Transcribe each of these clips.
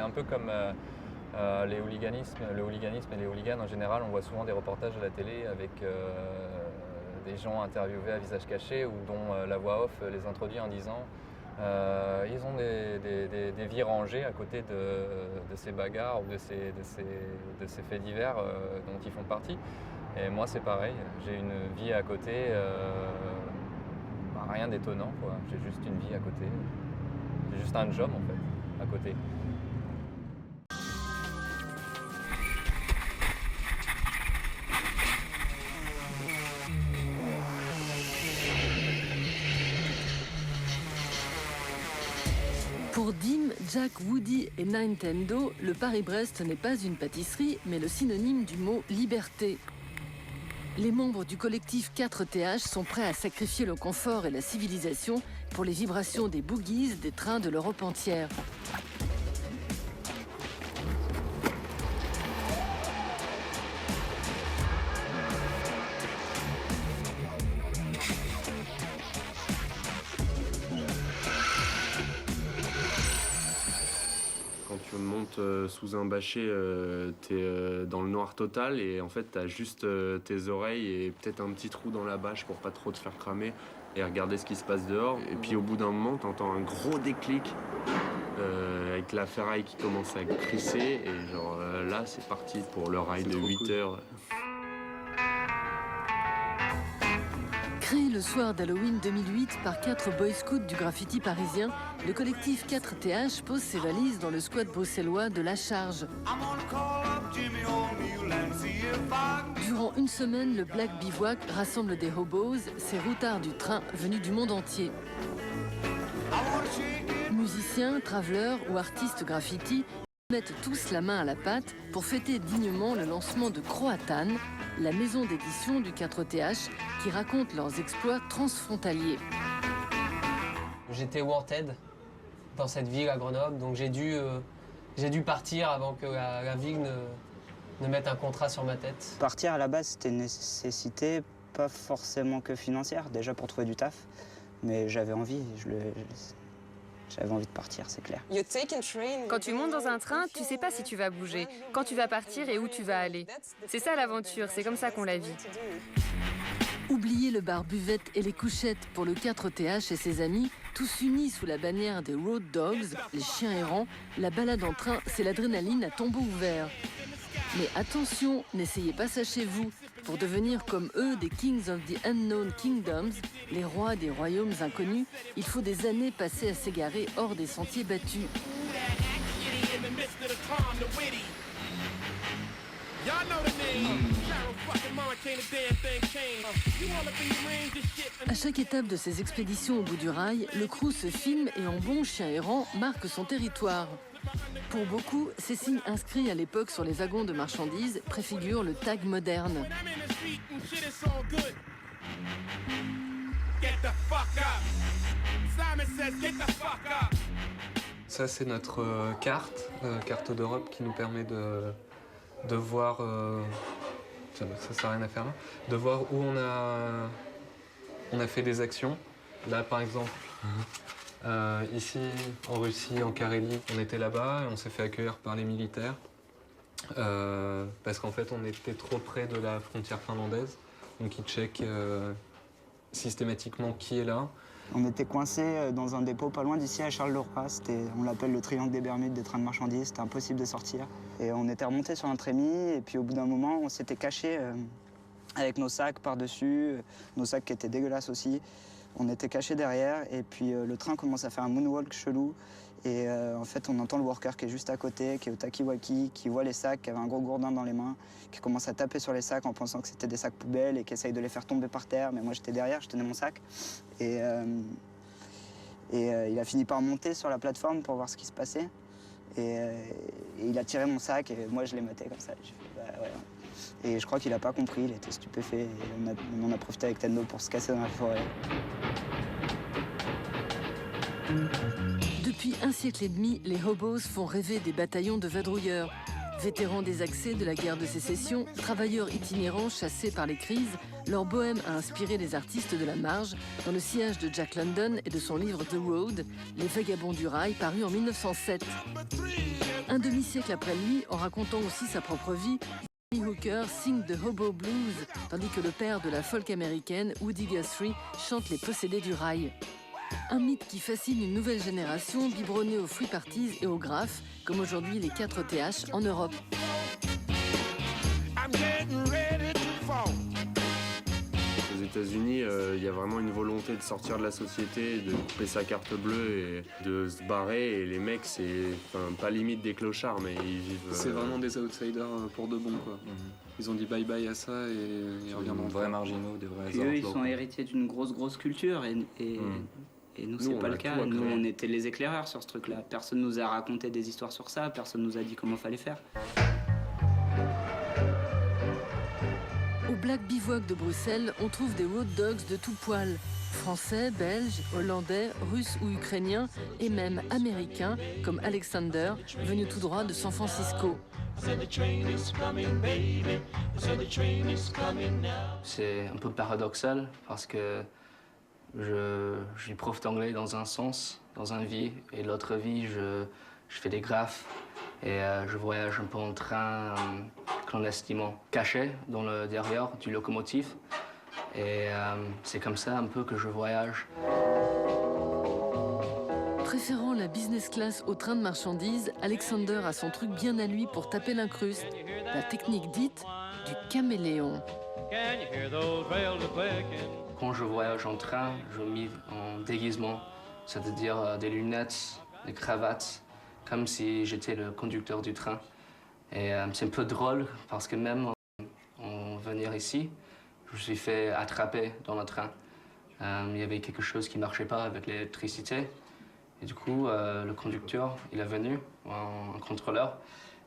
un peu comme le hooliganisme et les hooligans en général. On voit souvent des reportages à la télé avec des gens interviewés à visage caché ou dont la voix off les introduit en disant ils ont des vies rangées à côté de ces bagarres ou de ces faits divers dont ils font partie. Et moi c'est pareil, j'ai une vie à côté, rien d'étonnant quoi. J'ai juste une vie à côté, j'ai juste un job en fait à côté. Pour Dim, Jack, Woody et Nintendo, le Paris-Brest n'est pas une pâtisserie, mais le synonyme du mot liberté. Les membres du collectif 4TH sont prêts à sacrifier le confort et la civilisation pour les vibrations des boogies des trains de l'Europe entière. Quand tu montes sous un bâcher, t'es dans le noir total et en fait t'as juste tes oreilles et peut-être un petit trou dans la bâche pour pas trop te faire cramer et regarder ce qui se passe dehors. Et puis au bout d'un moment, t'entends un gros déclic avec la ferraille qui commence à crisser et genre là c'est parti pour le rail de 8 heures. Créé le soir d'Halloween 2008 par 4 boy scouts du graffiti parisien, le collectif 4TH pose ses valises dans le squat bruxellois de La Charge. Durant une semaine, le Black Bivouac rassemble des hobos, ces routards du train venus du monde entier. Musiciens, travelers ou artistes graffiti mettent tous la main à la pâte pour fêter dignement le lancement de Croatan, la maison d'édition du 4TH qui raconte leurs exploits transfrontaliers. J'étais wanted dans cette ville à Grenoble, donc j'ai dû partir avant que la ville ne mette un contrat sur ma tête. Partir à la base, c'était une nécessité, pas forcément que financière, déjà pour trouver du taf, mais j'avais envie, j'avais envie de partir, c'est clair. Quand tu montes dans un train, tu sais pas si tu vas bouger, quand tu vas partir et où tu vas aller. C'est ça l'aventure, c'est comme ça qu'on la vit. Oubliez le bar-buvette et les couchettes pour le 4TH et ses amis, tous unis sous la bannière des Road Dogs, les chiens errants, la balade en train, c'est l'adrénaline à tombeau ouvert. Mais attention, n'essayez pas ça chez vous. Pour devenir comme eux des Kings of the Unknown Kingdoms, les rois des royaumes inconnus, il faut des années passées à s'égarer hors des sentiers battus. À chaque étape de ces expéditions au bout du rail, le crew se filme et en bon chien errant marque son territoire. Pour beaucoup, ces signes inscrits à l'époque sur les wagons de marchandises préfigurent le tag moderne. Ça, c'est notre carte d'Europe qui nous permet de voir, ça sert à rien à faire là, de voir où on a fait des actions. Là, par exemple, ici, en Russie, en Carélie, on était là-bas et on s'est fait accueillir par les militaires parce qu'en fait, on était trop près de la frontière finlandaise. Donc, ils checkent systématiquement qui est là. On était coincés dans un dépôt pas loin d'ici à Charleroi. On l'appelle le triangle des Bermudes des trains de marchandises. C'était impossible de sortir. Et on était remontés sur un trémie et puis au bout d'un moment, on s'était cachés avec nos sacs par-dessus, nos sacs qui étaient dégueulasses aussi. On était cachés derrière et puis le train commence à faire un moonwalk chelou. Et en fait, on entend le worker qui est juste à côté, qui est au takiwaki, qui voit les sacs, qui avait un gros gourdin dans les mains, qui commence à taper sur les sacs en pensant que c'était des sacs poubelles et qui essaye de les faire tomber par terre. Mais moi, j'étais derrière, je tenais mon sac. Et il a fini par monter sur la plateforme pour voir ce qui se passait. Et il a tiré mon sac et moi, je l'ai maté comme ça. J'ai fait, bah, ouais. Et je crois qu'il n'a pas compris, il était stupéfait. Et on en a profité avec Tendo pour se casser dans la forêt. Depuis un siècle et demi, les hobos font rêver des bataillons de vadrouilleurs. Vétérans des accès de la guerre de sécession, travailleurs itinérants chassés par les crises, leur bohème a inspiré les artistes de la marge dans le sillage de Jack London et de son livre The Road, Les vagabonds du rail, paru en 1907. Un demi-siècle après lui, en racontant aussi sa propre vie, Johnny Hooker signe The Hobo Blues, tandis que le père de la folk américaine, Woody Guthrie, chante les possédés du rail. Un mythe qui fascine une nouvelle génération biberonnée aux free parties et aux graphes, comme aujourd'hui les 4 TH en Europe. Aux États-Unis, il y a vraiment une volonté de sortir de la société, de couper sa carte bleue et de se barrer. Et les mecs, c'est pas limite des clochards, mais ils vivent. C'est vraiment des outsiders pour de bon, quoi. Ils ont dit bye bye à ça et ils reviendront. Des vrais marginaux, des vrais Puis eux, ils sont héritiers d'une grosse culture et nous, c'est pas le cas. Nous, on était les éclaireurs sur ce truc-là. Personne nous a raconté des histoires sur ça, personne nous a dit comment fallait faire. Au Black Bivouac de Bruxelles, on trouve des road dogs de tout poil. Français, belges, hollandais, russes ou ukrainiens, et même américains, comme Alexander, venu tout droit de San Francisco. C'est un peu paradoxal parce que je suis prof d'anglais dans un sens, dans une vie, et l'autre vie, je fais des graphes et je voyage un peu en train clandestinement, caché dans le derrière du locomotive. Et c'est comme ça un peu que je voyage. Préférant la business class au train de marchandises, Alexander a son truc bien à lui pour taper l'incruste, la technique dite du caméléon. Quand je voyage en train, je mets en déguisement, c'est-à-dire des lunettes, des cravates, comme si j'étais le conducteur du train. Et c'est un peu drôle parce que même en venir ici, je me suis fait attraper dans le train. Il y avait quelque chose qui ne marchait pas avec l'électricité. Et du coup, le conducteur, il est venu, un contrôleur,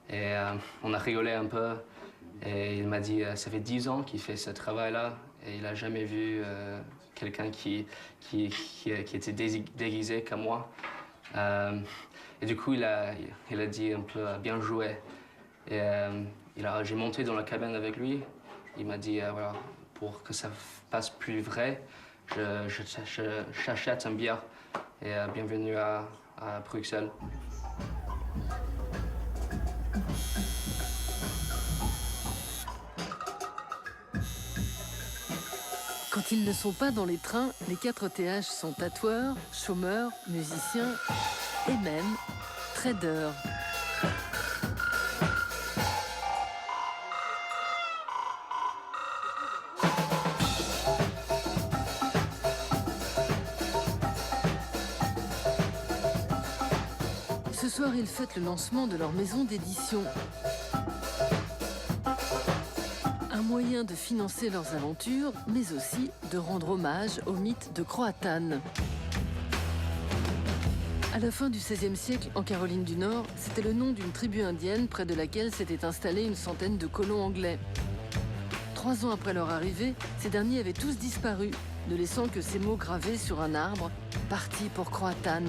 et on a rigolé un peu. Et il m'a dit, ça fait 10 ans qu'il fait ce travail-là, et il n'a jamais vu quelqu'un qui était déguisé comme moi. Et du coup, il a dit un peu, bien joué. Et j'ai monté dans la cabine avec lui. Il m'a dit, voilà, pour que ça passe plus vrai, j'achète un bière. Et bienvenue à Bruxelles. Quand ils ne sont pas dans les trains, les 4 TH sont tatoueurs, chômeurs, musiciens et même traders. Ce soir, ils fêtent le lancement de leur maison d'édition. Un moyen de financer leurs aventures, mais aussi de rendre hommage au mythe de Croatan. À la fin du XVIe siècle, en Caroline du Nord, c'était le nom d'une tribu indienne près de laquelle s'étaient installés une centaine de colons anglais. 3 ans après leur arrivée, ces derniers avaient tous disparu, ne laissant que ces mots gravés sur un arbre, « Parti pour Croatan ».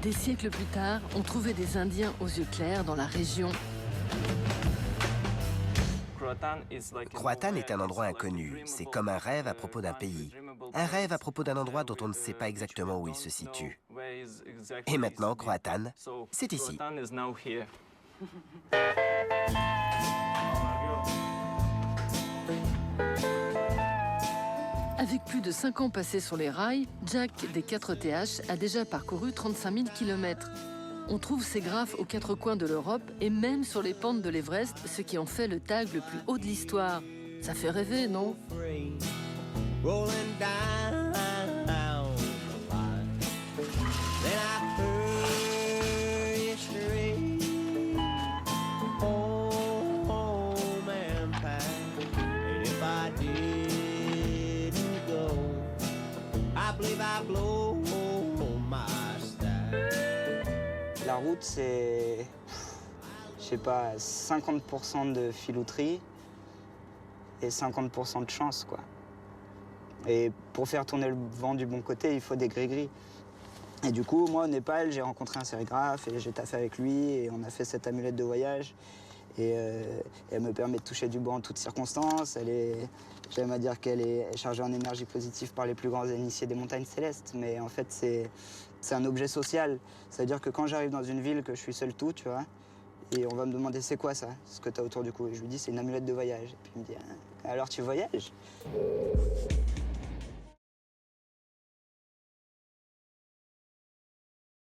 Des siècles plus tard, on trouvait des Indiens aux yeux clairs dans la région. Croatan est un endroit inconnu. C'est comme un rêve à propos d'un pays. Un rêve à propos d'un endroit dont on ne sait pas exactement où il se situe. Et maintenant, Croatan, c'est ici. Avec plus de 5 ans passés sur les rails, Jack des 4 TH a déjà parcouru 35 000 km. On trouve ces graphes aux 4 coins de l'Europe et même sur les pentes de l'Everest, ce qui en fait le tag le plus haut de l'histoire. Ça fait rêver, non? La route, c'est, je sais pas, 50% de filouterie et 50% de chance, quoi. Et pour faire tourner le vent du bon côté, il faut des gris-gris. Et du coup, moi, au Népal, j'ai rencontré un sérigraphe et j'ai taffé avec lui et on a fait cette amulette de voyage. Et elle me permet de toucher du bois en toutes circonstances. J'aime à dire qu'elle est chargée en énergie positive par les plus grands initiés des montagnes célestes. Mais en fait, c'est un objet social. C'est-à-dire que quand j'arrive dans une ville, que je suis seul tout, tu vois, et on va me demander c'est quoi ça, ce que tu as autour du cou. Et je lui dis c'est une amulette de voyage. Et puis il me dit alors tu voyages ?